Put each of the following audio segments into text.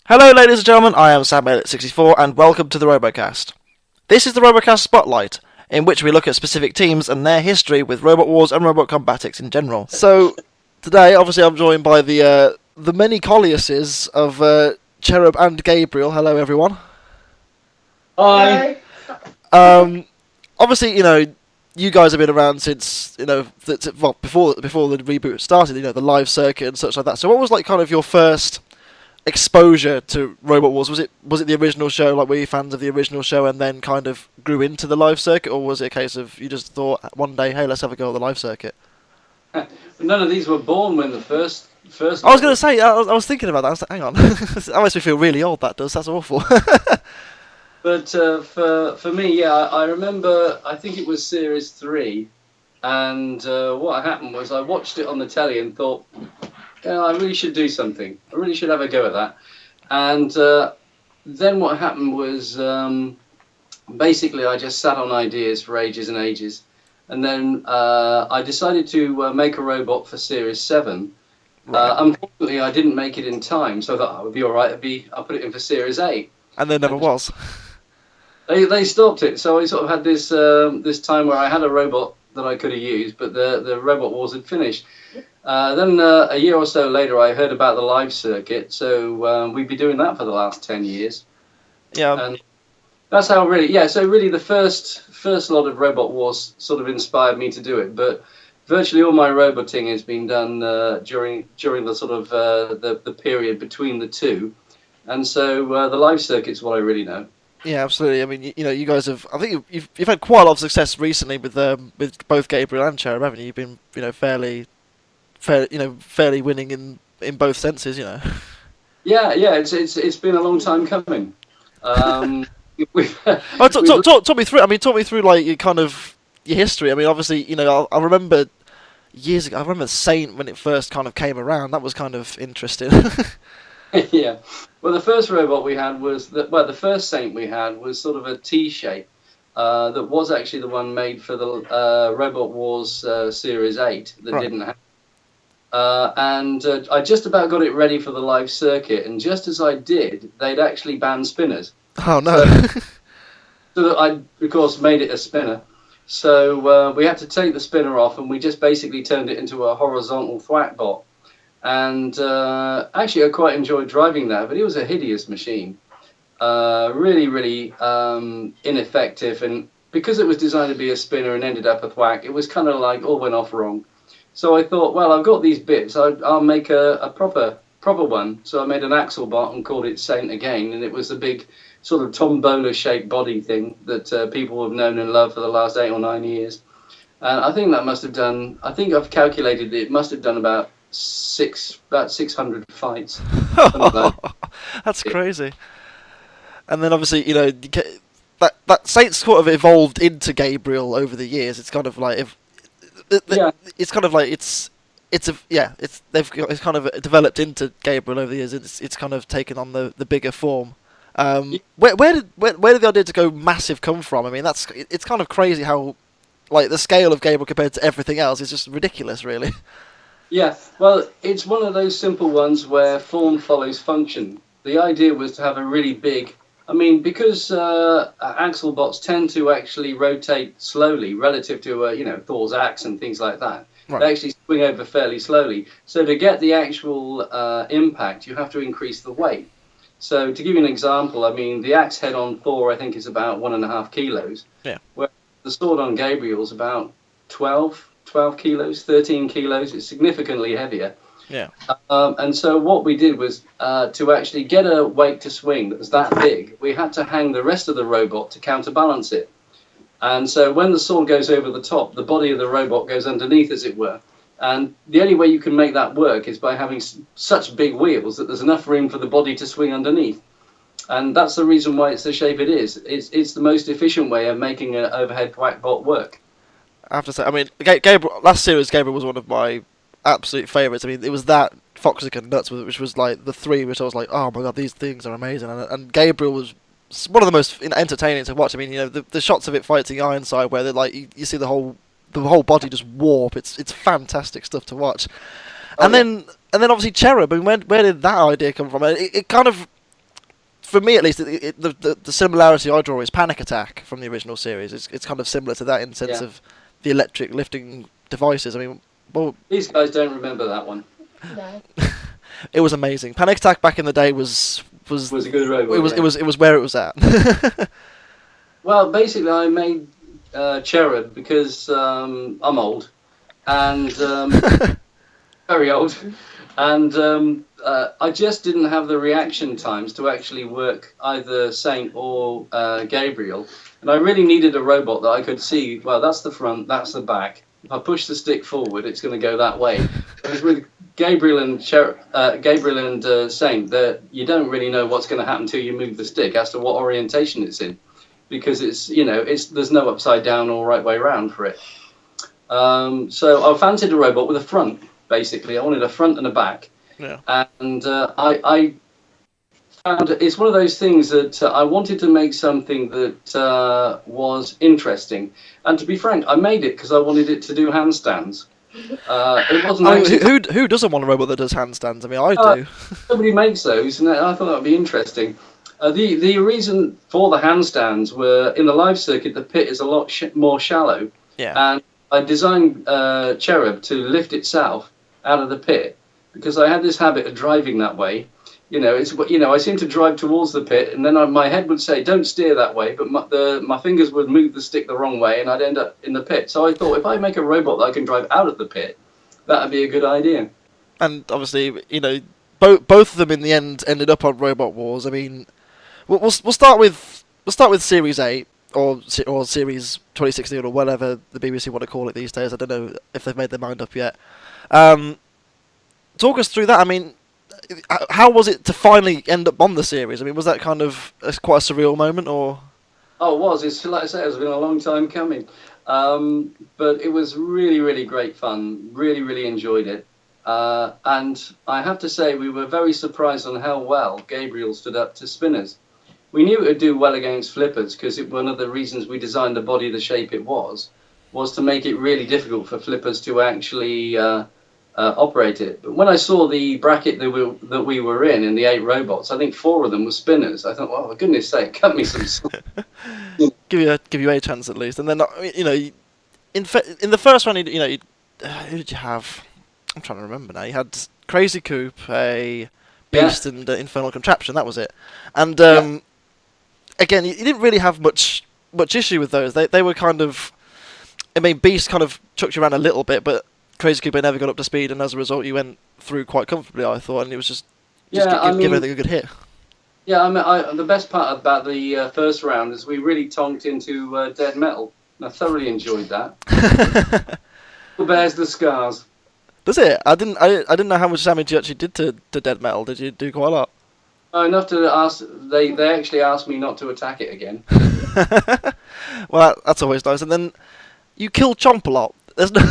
Hello ladies and gentlemen, I am Sam64 and welcome to the RoboCast. This is the RoboCast Spotlight, in which we look at specific teams and their history with Robot Wars and Robot Combatics in general. So, today, obviously I'm joined by the many Colliasses of Cherub and Gabriel. Hello everyone. Hi. Obviously, you guys have been around since, before the reboot started, the live circuit and such like that. So what was like kind of your first exposure to Robot Wars? Was it the original show? Like, were you fans of the original show and then kind of grew into the live circuit, or was it a case of you just thought one day, hey, let's have a go at the live circuit? None of these were born when the first. I was going to say, I was thinking about that. I was like, hang on, that makes me feel really old. That does. That's awful. But for me, yeah, I remember. I think it was Series 3, and what happened was I watched it on the telly and thought, I really should do something. I really should have a go at that. And then what happened was basically I just sat on ideas for ages and ages. And then I decided to make a robot for Series 7. Right. Unfortunately, I didn't make it in time, so I thought, it would be all right. I'll put it in for Series 8. And there never was. They stopped it. So I sort of had this this time where I had a robot that I could have used, but the Robot Wars had finished. Then a year or so later, I heard about the live circuit, so we've been doing that for the last 10 years. Yeah. And that's how really, so really the first lot of Robot Wars sort of inspired me to do it, but virtually all my roboting has been done during the sort of the period between the two, and so the live circuit's what I really know. Yeah, absolutely. I mean, you guys have. I think you've had quite a lot of success recently with both Gabriel and Cherub, haven't you? You've been fairly winning in both senses, Yeah, it's been a long time coming. Talk me through. I mean, talk me through like your history. I mean, obviously, I remember years ago. I remember Saint when it first kind of came around. That was kind of interesting. Yeah. Well, the first robot we had was the first Saint we had was sort of a T shape. That was actually the one made for the Robot Wars Series 8 that Right. didn't have. And I just about got it ready for the live circuit, and just as I did, they'd actually banned spinners. Oh no! So that I, of course, made it a spinner. So we had to take the spinner off, and we just basically turned it into a horizontal thwack bot. And actually, I quite enjoyed driving that, but it was a hideous machine. Really, really ineffective, and because it was designed to be a spinner and ended up a thwack, it was kind of like all went off wrong. So I thought, well, I've got these bits, I'll make a proper one. So I made an axle bot and called it Saint again, and it was a big sort of tombola-shaped body thing that people have known and loved for the last 8 or 9 years. And I think that must have done, I think I've calculated it must have done about 600 fights. That's crazy. And then obviously, that Saint's sort of evolved into Gabriel over the years. It's kind of like it's kind of like it's kind of developed into Gabriel over the years. It's kind of taken on the bigger form. Where did the idea to go massive come from? I mean, it's kind of crazy how like the scale of Gabriel compared to everything else is just ridiculous, really. Yeah, well, it's one of those simple ones where form follows function. The idea was to have a really big. I mean, because axle bots tend to actually rotate slowly relative to Thor's axe and things like that. Right. They actually swing over fairly slowly. So to get the actual impact, you have to increase the weight. So to give you an example, I mean, the axe head on Thor, I think, is about 1.5 kilos. Yeah. Where the sword on Gabriel's about 12 kilos, 13 kilos. It's significantly heavier. Yeah. And so what we did was to actually get a weight to swing that was that big, we had to hang the rest of the robot to counterbalance it. And so when the sword goes over the top, the body of the robot goes underneath, as it were. And the only way you can make that work is by having such big wheels that there's enough room for the body to swing underneath. And that's the reason why it's the shape it is. It's the most efficient way of making an overhead thwack bot work. I have to say, I mean, Gabriel, last series, Gabriel was one of my absolute favourites. I mean, it was that Foxic and Nuts, which was like the three, which I was like, oh my god, these things are amazing. And Gabriel was one of the most entertaining to watch. I mean, the shots of it fighting Ironside, where they're like you see the whole body just warp. It's fantastic stuff to watch. And then obviously Cherub. I mean, where did that idea come from? It kind of for me at least, the similarity I draw is Panic Attack from the original series. It's kind of similar to that in the sense of the electric lifting devices. I mean, well, these guys don't remember that one. No. It was amazing. Panic Attack back in the day was a good robot. It was where it was at. Well, basically, I made Cherub because I'm old and very old, and I just didn't have the reaction times to actually work either Saint or Gabriel, and I really needed a robot that I could see. Well, that's the front, that's the back. If I push the stick forward, it's going to go that way. Whereas with Gabriel and Saint, that you don't really know what's going to happen till you move the stick as to what orientation it's in, because there's no upside down or right way around for it. So I fancied a robot with a front. Basically, I wanted a front and a back. Yeah. And I found it's one of those things that I wanted to make something that was interesting. And to be frank, I made it because I wanted it to do handstands. It wasn't. Who doesn't want a robot that does handstands? I mean, I do. Nobody makes those, and I thought that would be interesting. The reason for the handstands were in the live circuit, the pit is a lot more shallow. Yeah. And I designed Cherub to lift itself out of the pit because I had this habit of driving that way. I seem to drive towards the pit, and then my head would say, "Don't steer that way," but my fingers would move the stick the wrong way, and I'd end up in the pit. So I thought, if I make a robot that I can drive out of the pit, that would be a good idea. And obviously, both of them in the end ended up on Robot Wars. I mean, we'll start with Series 8 or Series 2016 or whatever the BBC want to call it these days. I don't know if they've made their mind up yet. Talk us through that. I mean, how was it to finally end up on the series? I mean, was that kind of quite a surreal moment, or? Oh, it was. It's like I say, it's been a long time coming, but it was really, really great fun. Really, really enjoyed it, and I have to say we were very surprised on how well Gabriel stood up to spinners. We knew it would do well against flippers because one of the reasons we designed the body the shape it was to make it really difficult for flippers to actually operate it. But when I saw the bracket that we were in the 8 robots, I think 4 of them were spinners. I thought, well, for goodness sake, cut me some. Give you a chance at least. And then in the first one, who did you have? I'm trying to remember now. You had Crazy Coop, a Beast, and Infernal Contraption. That was it. And again, you didn't really have much issue with those. They were kind of. I mean, Beast kind of chucked you around a little bit, but Crazy Cooper never got up to speed, and as a result, you went through quite comfortably, I thought, and it was just give everything a good hit. Yeah, I mean, the best part about the first round is we really tonked into dead metal. And I thoroughly enjoyed that. Bears the scars. Does it? I didn't know how much damage you actually did to dead metal. Did you do quite a lot? Enough to ask. They actually asked me not to attack it again. Well, that's always nice. And then you killed Chomp a lot. There's no.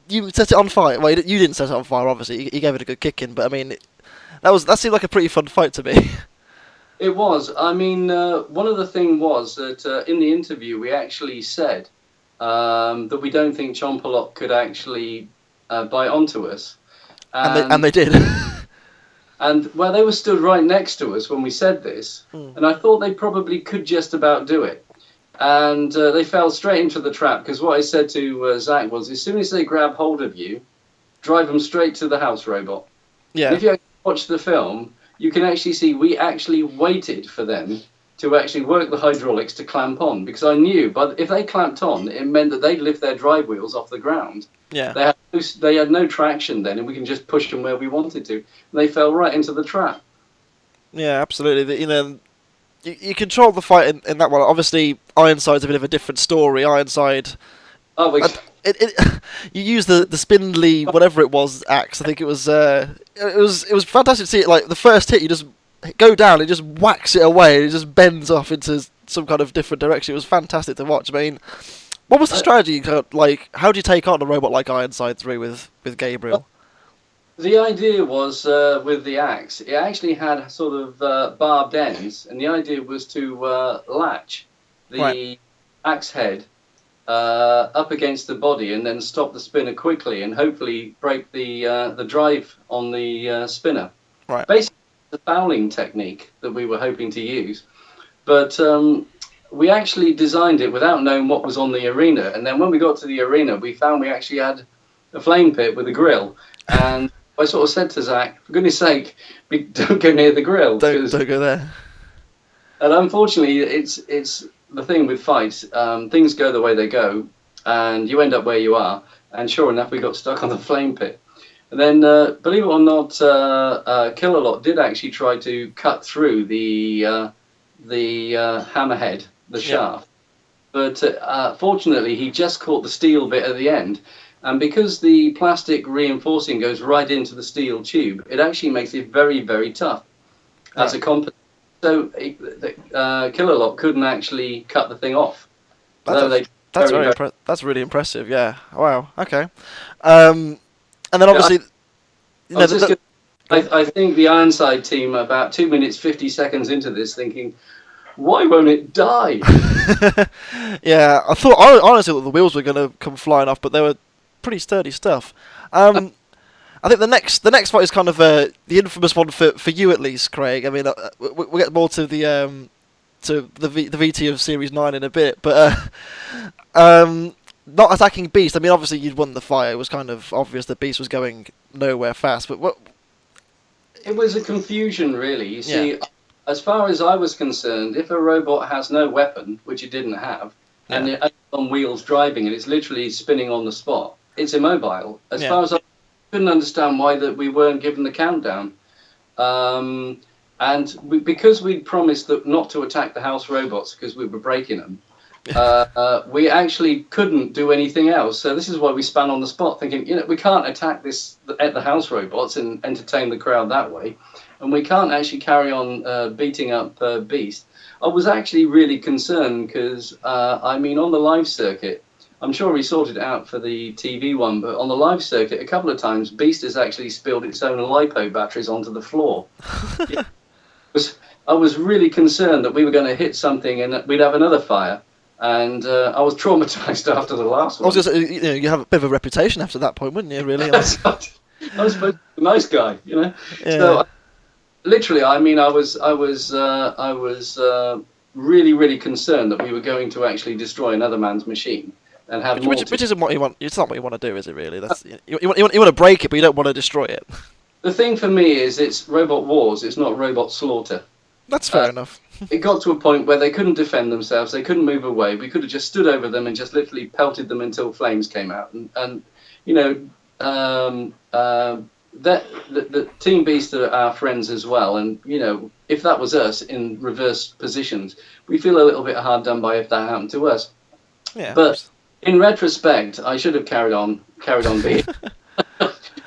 You set it on fire. Well, you didn't set it on fire, obviously. You gave it a good kick in, but I mean, that seemed like a pretty fun fight to me. It was. I mean, one of the things was that in the interview we actually said that we don't think Chompalot could actually bite onto us, and they did. And well, they were stood right next to us when we said this, and I thought they probably could just about do it. And they fell straight into the trap, because what I said to Zach was, as soon as they grab hold of you, drive them straight to the house robot. Yeah. And if you watch the film, you can actually see we actually waited for them to actually work the hydraulics to clamp on, because I knew, but if they clamped on, it meant that they'd lift their drive wheels off the ground. Yeah. They had no traction then, and we can just push them where we wanted to. And they fell right into the trap. Yeah, absolutely. You control the fight in that one. Obviously, Ironside's a bit of a different story. Ironside, you use the spindly whatever it was axe. I think it was fantastic to see it. Like the first hit, you just go down, it just whacks it away, and it just bends off into some kind of different direction. It was fantastic to watch. I mean, what was the strategy? Like, how do you take on a robot like Ironside 3 with Gabriel? The idea was, with the axe, it actually had sort of barbed ends, and the idea was to latch the axe head up against the body and then stop the spinner quickly and hopefully break the drive on the spinner. Right. Basically, the fouling technique that we were hoping to use, but we actually designed it without knowing what was on the arena. And then when we got to the arena, we found we actually had a flame pit with a grill. And I sort of said to Zach, for goodness sake, don't go near the grill. Don't go there. And unfortunately, it's the thing with fights. Things go the way they go, and you end up where you are. And sure enough, we got stuck on the flame pit. And then, believe it or not, Killalot did actually try to cut through the hammerhead, the shaft. But fortunately, he just caught the steel bit at the end. And because the plastic reinforcing goes right into the steel tube, it actually makes it very, very tough as a composite. So Killalot couldn't actually cut the thing off. That's really impressive. Yeah. Wow. Okay. And then obviously, I think the Ironside team about 2 minutes 50 seconds into this, thinking, why won't it die? Yeah, I honestly thought the wheels were going to come flying off, but they were pretty sturdy stuff. I think the next fight is kind of the infamous one for you at least, Craig. I mean, we'll get more to the VT of Series 9 in a bit, but not attacking Beast. I mean, obviously you'd won the fight. It was kind of obvious that Beast was going nowhere fast, but what? It was a confusion, really. You see, as far as I was concerned, if a robot has no weapon, which it didn't have, and it's on wheels driving and it's literally spinning on the spot, it's immobile. As far as I couldn't understand why that we weren't given the countdown. Because we'd promised that not to attack the house robots because we were breaking them, we actually couldn't do anything else. So this is why we span on the spot, thinking, we can't attack the house robots and entertain the crowd that way, and we can't actually carry on beating up Beast. I was actually really concerned because, on the live circuit, I'm sure we sorted it out for the TV one, but on the live circuit, a couple of times, Beast has actually spilled its own LiPo batteries onto the floor. I was really concerned that we were going to hit something and we'd have another fire. And I was traumatized after the last one. I was going to say, you have a bit of a reputation after that point, wouldn't you, really? I was supposed to be a nice guy, Yeah. So, literally, I was really, really concerned that we were going to actually destroy another man's machine. And have which isn't what you want. It's not what you want to do, is it? Really, that's you want to break it, but you don't want to destroy it. The thing for me is it's robot wars. It's not robot slaughter. That's fair enough. It got to a point where they couldn't defend themselves. They couldn't move away. We could have just stood over them and just literally pelted them until flames came out. The Team Beast are our friends as well. And if that was us in reverse positions, we feel a little bit hard done by if that happened to us. Yeah. But in retrospect, I should have carried on being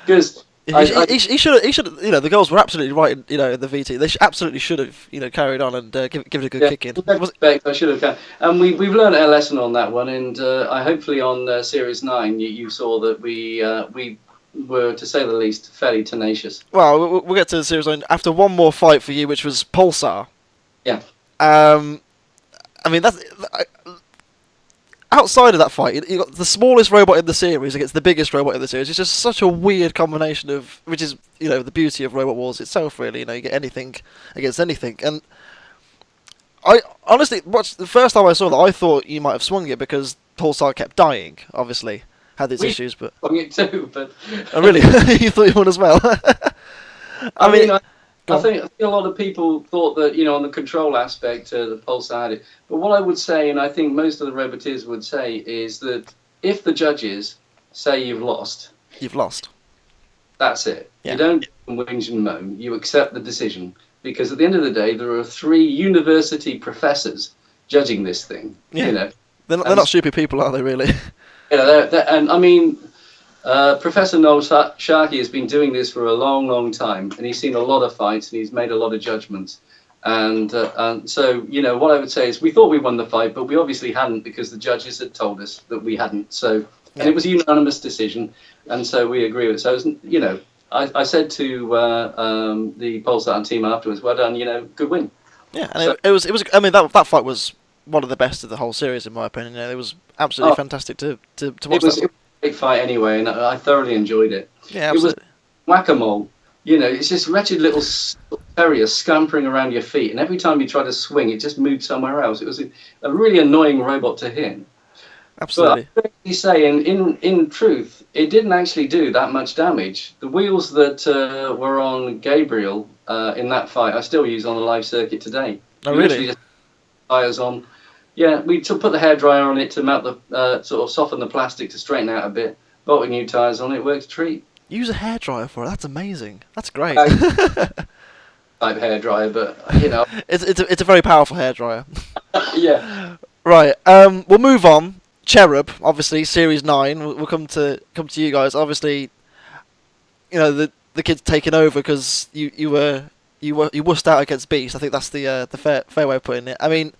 because he should. The girls were absolutely right. In the VT, they absolutely should have carried on and give it a good kick in. In retrospect, I should have. And we've learned our lesson on that one. And I hopefully on Series 9 you saw that we were, to say the least, fairly tenacious. Well, we'll get to Series 9 after one more fight for you, which was Pulsar. Yeah. That's. Outside of that fight, you got the smallest robot in the series against the biggest robot in the series. It's just such a weird combination of, which is, the beauty of Robot Wars itself, really. You get anything against anything. And I honestly, the first time I saw that, I thought you might have swung it because Pulsar kept dying, obviously. Had these issues, but... swung it too, but... Oh, really? You thought you won as well? I think a lot of people thought that, on the control aspect, the Pulsar had it. But what I would say, and I think most of the Roboteers would say, is that if the judges say you've lost... You've lost. That's it. Yeah. You don't whinge and moan. You accept the decision. Because at the end of the day, there are 3 university professors judging this thing. Yeah. They're not stupid people, are they, really? Professor Noel Sharkey has been doing this for a long, long time, and he's seen a lot of fights, and he's made a lot of judgments. And so, what I would say is we thought we won the fight, but we obviously hadn't because the judges had told us that we hadn't. So, and it was a unanimous decision, and so we agree with it. So, I said to the Pulsar team afterwards, well done, good win. Yeah, and so, it was. I mean, that fight was one of the best of the whole series, in my opinion. It was absolutely fantastic to watch. It was a big fight anyway, and I thoroughly enjoyed it. Yeah, absolutely. It was whack-a-mole. It's just wretched little terrier scampering around your feet, and every time you try to swing, it just moved somewhere else. It was a really annoying robot to hit. Absolutely. But I actually say, in truth, it didn't actually do that much damage. The wheels that were on Gabriel in that fight, I still use on the live circuit today. Oh, You really? literally just put tires on. Yeah, we put the hairdryer on it to melt the sort of soften the plastic to straighten out a bit. Bolted new tires on it, worked a treat. Use a hairdryer for it. That's amazing. That's great. Type hairdryer, but you know, it's a very powerful hairdryer. yeah. Right. We'll move on. Cherub, obviously, Series 9. We'll come to you guys. Obviously, you know the kid's taking over because you wussed out against Beast. I think that's the fair way of putting it. I mean,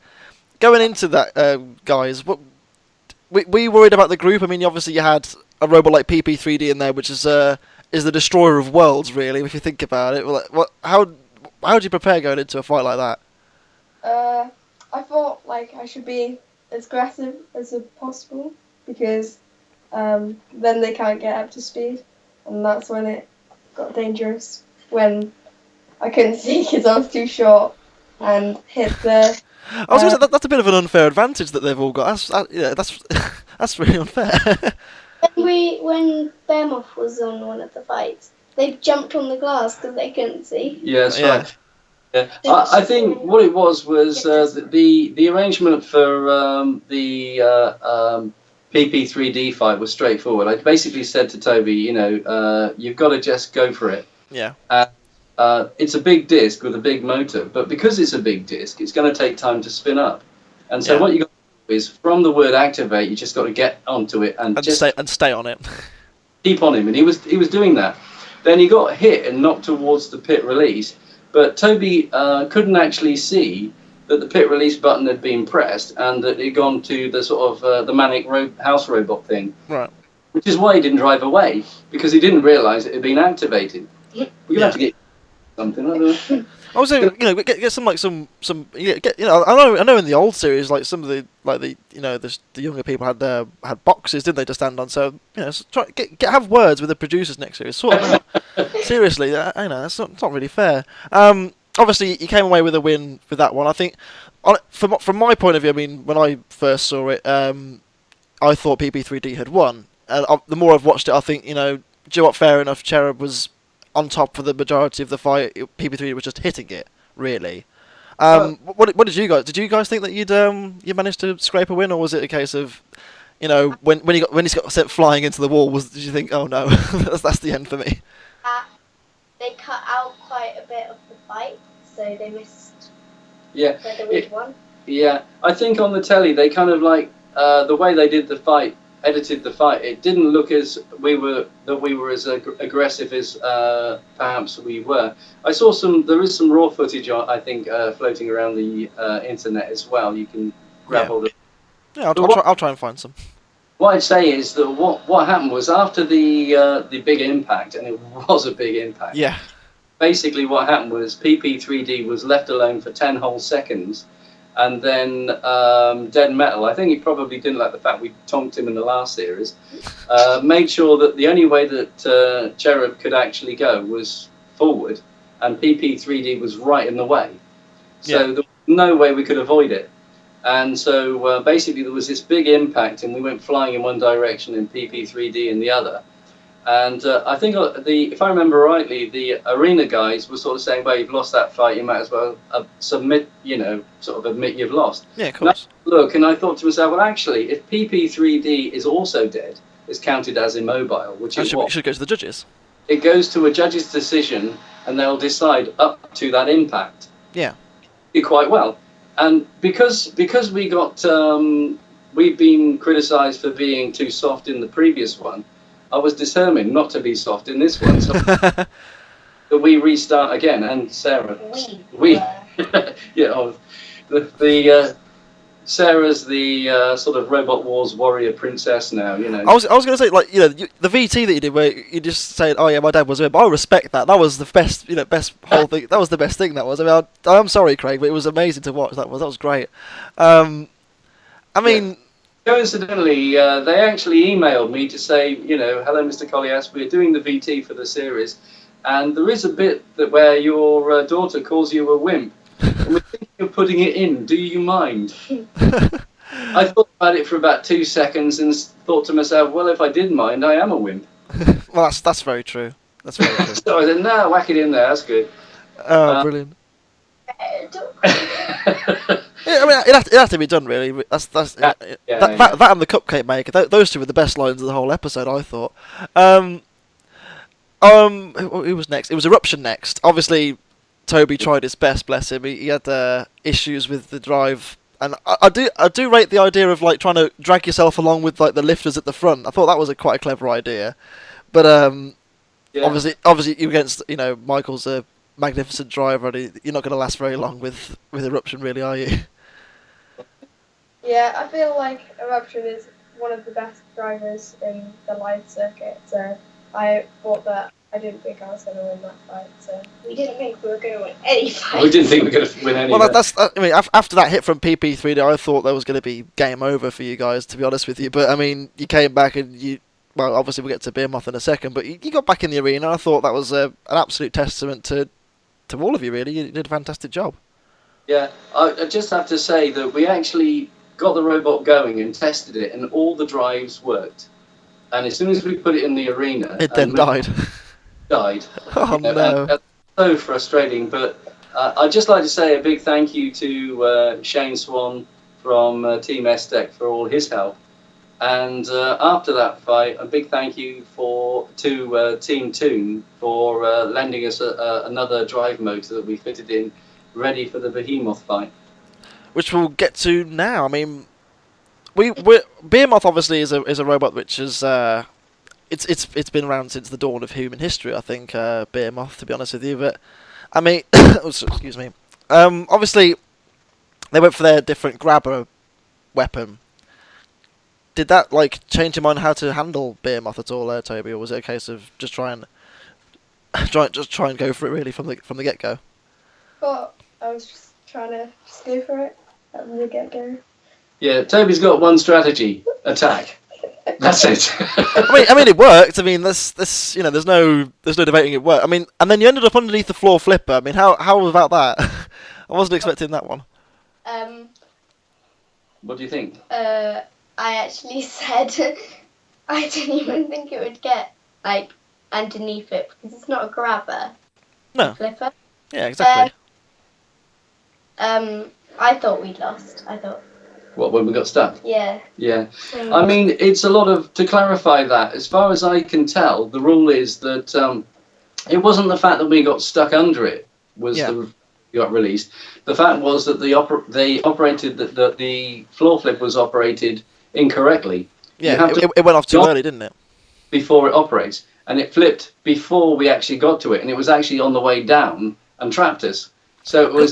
going into that, guys, what were you worried about the group? I mean, obviously you had a robot like PP3D in there, which is the destroyer of worlds, really. If you think about it, how do you prepare going into a fight like that? I thought I should be as aggressive as possible because then they can't get up to speed, and that's when it got dangerous. When I couldn't see because I was too short and hit the. I was going to say that's a bit of an unfair advantage that they've all got. That's really unfair. When Behemoth was on one of the fights, they jumped on the glass because they couldn't see. Yeah, that's right. Yeah. I think what it was the arrangement for the PP3D fight was straightforward. I basically said to Toby, you've got to just go for it. Yeah. It's a big disc with a big motor, but because it's a big disc, it's going to take time to spin up. And so what you got to do is, from the word activate, you just got to get onto it and just stay on it. Keep on him, and he was doing that. Then he got hit and knocked towards the pit release, but Toby couldn't actually see that the pit release button had been pressed and that it had gone to the sort of the manic house robot thing. Right. Which is why he didn't drive away, because he didn't realise it had been activated. We're gonna have to get something. I don't know. Also, get some I know in the old series, like some of the younger people had boxes, didn't they, to stand on? So have words with the producers next series. Sort of, seriously, that's not really fair. Obviously, you came away with a win with that one. I think, from my point of view, I mean, when I first saw it, I thought PP3D had won. And the more I've watched it, I think, do you know what, fair enough, Cherub was on top for the majority of the fight. PP3D was just hitting it, really. What did you guys? Did you guys think that you managed to scrape a win, or was it a case of, when he got sent flying into the wall, did you think, oh no, that's the end for me? They cut out quite a bit of the fight, so they missed. Yeah. Whether we'd won. Yeah, I think on the telly they kind of the way they did the fight, edited the fight. It didn't look as we were as aggressive as perhaps we were. I saw there is some raw footage I think floating around the internet as well. You can grab all the. Yeah, I'll try and find some. What I'd say is that what happened was after the big impact, and it was a big impact. Yeah. Basically, what happened was PP3D was left alone for 10 whole seconds, and then Dead Metal, I think he probably didn't like the fact we tonked him in the last series, made sure that the only way that Cherub could actually go was forward, and PP3D was right in the way. So there was no way we could avoid it. And so basically there was this big impact, and we went flying in one direction and PP3D in the other. And I think if I remember rightly, the arena guys were sort of saying, well, you've lost that fight, you might as well submit, sort of admit you've lost. Yeah, of course. And I thought to myself, well, actually, if PP3D is also dead, it's counted as immobile, which is what? It should go to the judges. It goes to a judge's decision, and they'll decide up to that impact. Yeah. Quite well. And because we got we've been criticised for being too soft in the previous one, I was determined not to be soft in this one. So that we restart again. And Sarah, Sarah's the sort of Robot Wars warrior princess now. I was going to say, the VT that you did, where you just said, "Oh yeah, my dad was a," but I respect that. That was the best, best whole thing. That was the best thing. That was. I mean, I'm sorry, Craig, but it was amazing to watch. That was great. I mean, coincidentally, they actually emailed me to say, hello, Mr. Colliass, we're doing the VT for the series, and there is a bit where your daughter calls you a wimp. And we're thinking of putting it in. Do you mind? I thought about it for about 2 seconds and thought to myself, well, if I did mind, I am a wimp. Well, that's very true. That's very true. So I said, no, whack it in there. That's good. Oh, brilliant. Yeah, I mean, it had to be done, really. That and the cupcake maker. Those two were the best lines of the whole episode, I thought. Who was next? It was Eruption next. Obviously, Toby tried his best. Bless him. He had issues with the drive, and I do rate the idea of like trying to drag yourself along with like the lifters at the front. I thought that was quite a clever idea, but obviously you against Michael's a magnificent driver, and you're not going to last very long with Eruption, really, are you? Yeah, I feel like Eruption is one of the best drivers in the live circuit, so I thought that I didn't think I was going to win that fight, so We didn't think we were going to win any fight. we didn't think we were going to win any. Well, I mean, after that hit from PP3D, I thought there was going to be game over for you guys, to be honest with you. But I mean, you came back and well, obviously we'll get to Behemoth in a second, but you got back in the arena. I thought that was an absolute testament to all of you, really. You did a fantastic job. Yeah, I just have to say that we actually got the robot going and tested it, and all the drives worked. And as soon as we put it in the arena, It then died. Died. Oh no! And so frustrating. But I'd just like to say a big thank you to Shane Swan from Team S-Tech for all his help. And after that fight, a big thank you to Team Toon for lending us another drive motor that we fitted in, ready for the Behemoth fight. Which we'll get to now. I mean, Behemoth obviously is a robot which is it's been around since the dawn of human history. I think Behemoth, to be honest with you. But I mean, excuse me. Obviously, they went for their different grabber weapon. Did that change your mind how to handle Behemoth at all, Toby, or was it a case of just try and go for it really from the get go? But I was just trying to go for it from the get go. Yeah, Toby's got one strategy: attack. That's it. I mean, it worked. I mean, there's no debating it worked. I mean, and then you ended up underneath the floor flipper. I mean, how about that? I wasn't expecting that one. What do you think? I actually said I didn't even think it would get underneath it because it's not a grabber. No. Flipper. Yeah, exactly. I thought we'd lost. What, when we got stuck? Yeah. Yeah. I mean, it's a lot of... To clarify that, as far as I can tell, the rule is that it wasn't the fact that we got stuck under it got released. The fact was that the floor flip was operated incorrectly. Yeah, it went off too early, didn't it? Before it operates. And it flipped before we actually got to it. And it was actually on the way down and trapped us. So it was...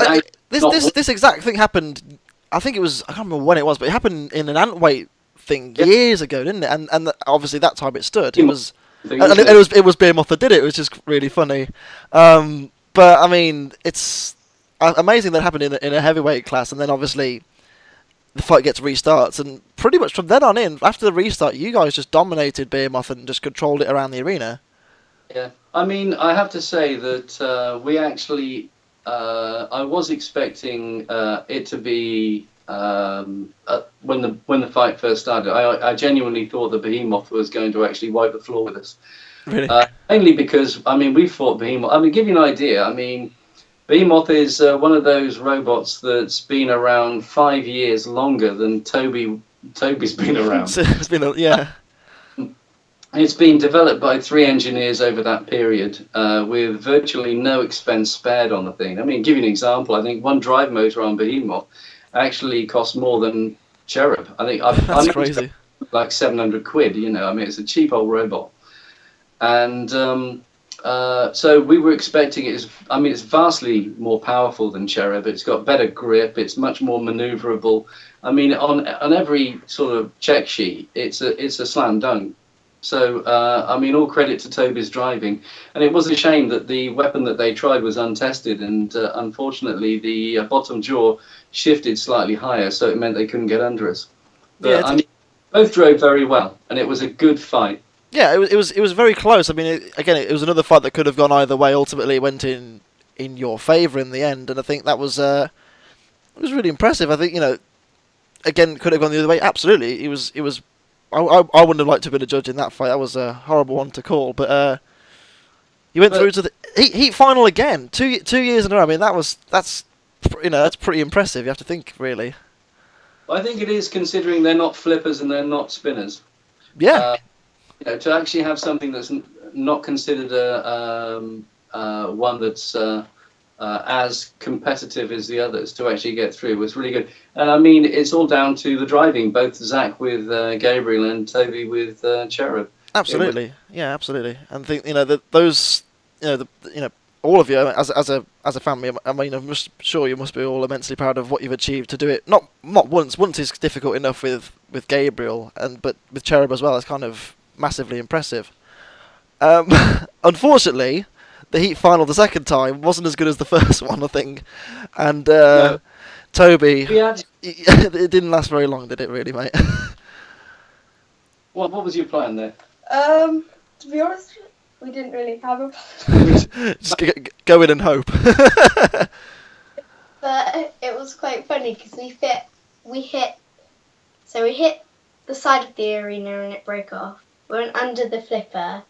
This exact thing happened... I think it was, I can't remember when it was, but it happened in an ant weight thing years ago, didn't it? And obviously that time it stood. It was Behemoth that did it. It was just really funny. But I mean, it's amazing that happened in a heavyweight class, and then obviously the fight gets restarts, and pretty much from then on in, after the restart, you guys just dominated Behemoth and just controlled it around the arena. Yeah. I mean, I have to say that we actually... I was expecting it to be when the fight first started. I genuinely thought the Behemoth was going to actually wipe the floor with us. Really? Mainly because we fought Behemoth. I mean, give you an idea. I mean, Behemoth is one of those robots that's been around 5 years longer than Toby's been around. It's been It's been developed by 3 engineers over that period, with virtually no expense spared on the thing. I mean, give you an example. I think one drive motor on Behemoth actually costs more than Cherub. I think that's crazy. Like 700 quid. I mean, it's a cheap old robot. And so we were expecting it. It's vastly more powerful than Cherub. It's got better grip. It's much more maneuverable. I mean, on every sort of check sheet, it's a slam dunk. So, all credit to Toby's driving. And it was a shame that the weapon that they tried was untested, and unfortunately the bottom jaw shifted slightly higher, so it meant they couldn't get under us. But, both drove very well, and it was a good fight. Yeah, it was very close. I mean, it was another fight that could have gone either way. Ultimately, it went in your favour in the end, and I think that was it was really impressive. I think again, could have gone the other way. Absolutely, it was. I wouldn't have liked to have been a judge in that fight. That was a horrible one to call, but you went through to the heat final again. Two years in a row. I mean, that's pretty impressive. You have to think, really. I think it is, considering they're not flippers and they're not spinners. Yeah. To actually have something that's not considered one that's as competitive as the others, to actually get through was really good. And I mean, it's all down to the driving, both Zach with Gabriel and Toby with Cherub. Absolutely, yeah, absolutely. And think that those all of you as a family. I mean, I'm sure you must be all immensely proud of what you've achieved to do it. Not once. Once is difficult enough with Gabriel, but with Cherub as well, it's kind of massively impressive. Unfortunately, the heat final the second time wasn't as good as the first one, I think. And No. Toby, Yeah. it didn't last very long, did it? Really, mate? What was your plan there? To be honest, we didn't really have a plan. Just go in and hope. But it was quite funny because we hit the side of the arena and it broke off. We went under the flipper,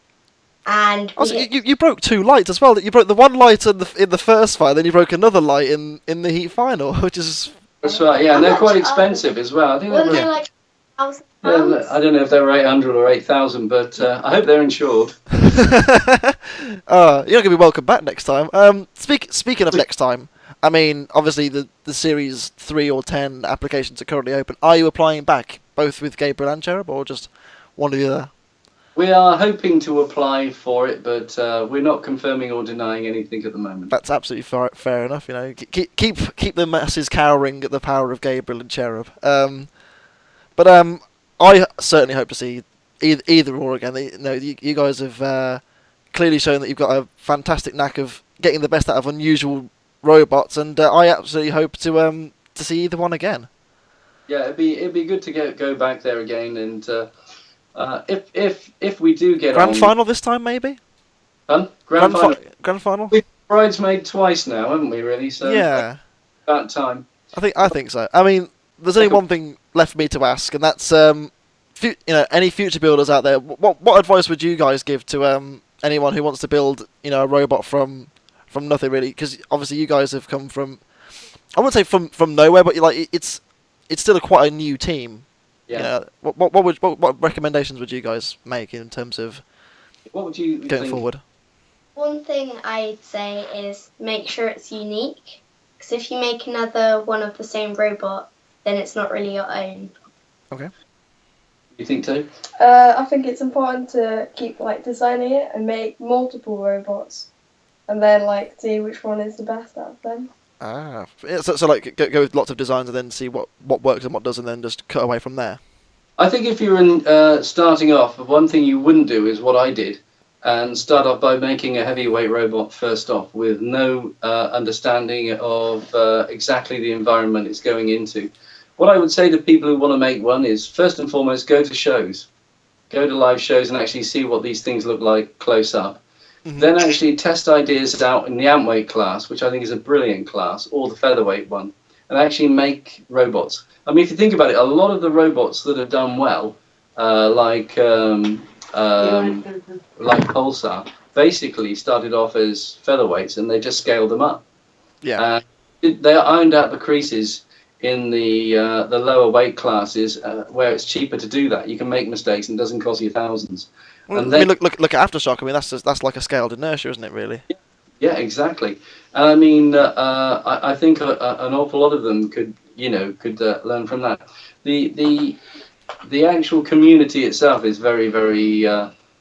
and Also, you broke two lights as well. You broke the one light in the first fight, then you broke another light in the heat final, which is. That's right. Yeah, and they're quite expensive as well. I think Weren't they're, they like £1,000? I don't know if they were 800 or 8,000, but I hope they're insured. You're not gonna be welcome back next time. Speaking of next time, I mean, obviously the Series 3 or 10 applications are currently open. Are you applying back, both with Gabriel and Cherub, or just one or the other? We are hoping to apply for it, but we're not confirming or denying anything at the moment. That's absolutely fair enough. Keep the masses cowering at the power of Gabriel and Cherub. But I certainly hope to see either or again. You guys have clearly shown that you've got a fantastic knack of getting the best out of unusual robots, and I absolutely hope to see either one again. Yeah, it'd be good to go back there again, and if we do get Grand on, final this time, maybe. Grand final. Grand final. We've bridesmaid twice now, haven't we? Really? So Yeah, about time. I think so. I mean, there's only one thing left for me to ask, and that's any future builders out there. What advice would you guys give to anyone who wants to build a robot from nothing, really? Because obviously you guys have come from, I wouldn't say from nowhere, but it's still quite a new team. Yeah. What recommendations would you guys make in terms of What would you going think? forward? One thing I'd say is make sure it's unique. Because if you make another one of the same robot, then it's not really your own. Okay. You think too? I think it's important to keep designing it and make multiple robots, and then see which one is the best out of them. Ah, so go with lots of designs and then see what works and what doesn't, and then just cut away from there. I think if you're starting off, one thing you wouldn't do is what I did, and start off by making a heavyweight robot first off with no understanding of exactly the environment it's going into. What I would say to people who want to make one is, first and foremost, go to shows. Go to live shows and actually see what these things look like close up. Mm-hmm. Then actually test ideas out in the antweight class, which I think is a brilliant class, or the featherweight one, and actually make robots. I mean, if you think about it, a lot of the robots that have done well, like Pulsar, basically started off as featherweights, and they just scaled them up. Yeah. They ironed out the creases in the lower weight classes where it's cheaper to do that. You can make mistakes and it doesn't cost you thousands. Well, And I mean, look at Aftershock. I mean, that's like a scaled inertia, isn't it? Really. Yeah, exactly. And I mean, I think an awful lot of them could learn from that. The actual community itself is very, very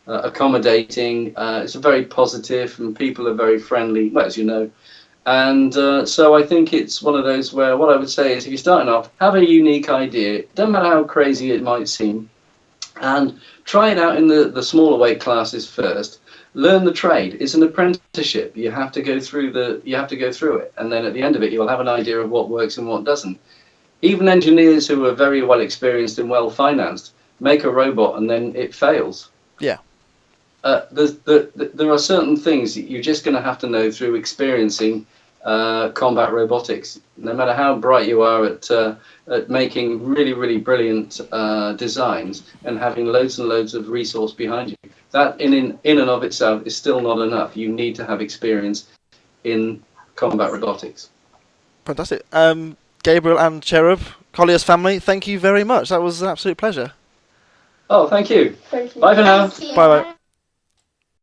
accommodating. It's very positive, and people are very friendly, well, as you know. And so I think it's one of those where what I would say is, if you're starting off, have a unique idea. Doesn't matter how crazy it might seem, and try it out in the smaller weight classes first. Learn the trade. It's an apprenticeship. You have to go through it, and then at the end of it, you'll have an idea of what works and what doesn't. Even engineers who are very well experienced and well financed make a robot, and then it fails. Yeah. there are certain things that you're just going to have to know through experiencing combat robotics. No matter how bright you are at making really, really brilliant designs and having loads and loads of resource behind you, that in and of itself is still not enough. You need to have experience in combat robotics. Fantastic. Gabriel and Cherub, Colliass family, thank you very much. That was an absolute pleasure. Oh, thank you. Thank you. Bye for now. Thank you. Bye bye.